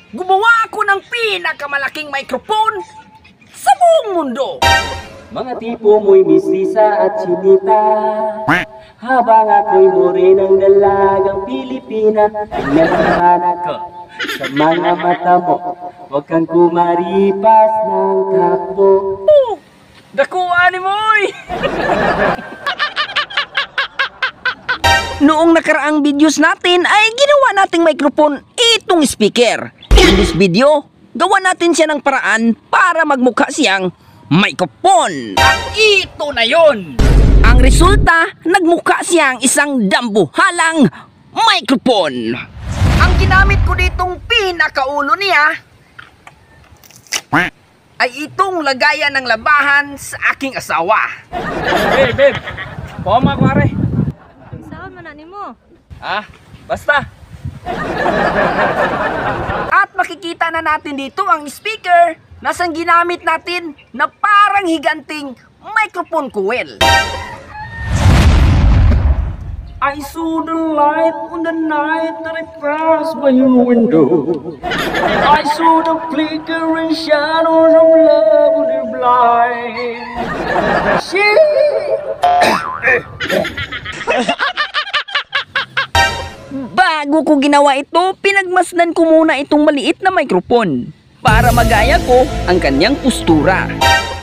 Gumawa ako ng pinakamalaking microphone sa buong mundo. Mga tipo mo'y mistisa at chinita, habang ako'y morenang dalagang Pilipina. Tingnan naman ako sa mga mata mo, huwag kang kumaripas ng takbo. Dakuan ni Moy! Noong nakaraang videos natin ay ginawa nating microphone itong speaker. In this video, gawa natin siya ng paraan para magmukha siyang microphone. At ito na yon. Ang resulta, nagmukha siyang isang dambuhalang microphone. Ang ginamit ko ditong pinakaulo niya ay itong lagayan ng labahan sa aking asawa. Hey, babe! Poma, pare! Saan man na nimo? Ah, basta! At makikita na natin dito ang speaker na sang ginamit natin na parang higanting microphone coil. I saw the light on the night that I passed by your window. I saw the flickering shadows of love on your blind. Bago ko ginawa ito, pinagmasdan ko muna itong maliit na microphone para magaya ko ang kanyang postura.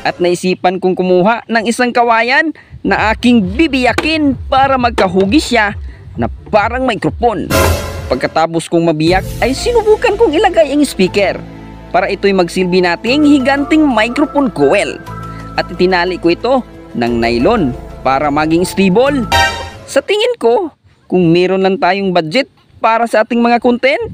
At naisipan kong kumuha ng isang kawayan na aking bibiyakin para magkahugis siya na parang microphone. Pagkatapos kong mabiyak ay sinubukan kong ilagay ang speaker para ito'y magsilbi nating higanting microphone coil. At itinali ko ito ng nylon para maging stable. Sa tingin ko, kung meron lang tayong budget para sa ating mga content,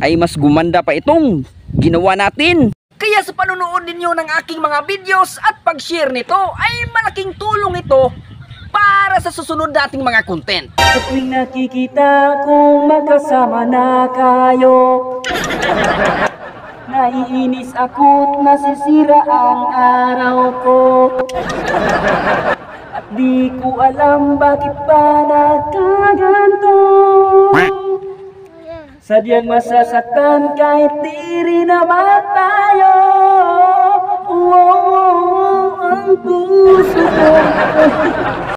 ay mas gumanda pa itong ginawa natin. Kaya sa panonood ninyo ng aking mga videos at pag-share nito ay malaking tulong ito para sa susunod nating mga content. At tuwing nakikita kong magkasama na kayo, naiinis ako't nasisira ang araw ko. At di ko alam bakit ba nagkaganto. Sadyang masasaktan kahit di rin naman tayo. Ang puso ko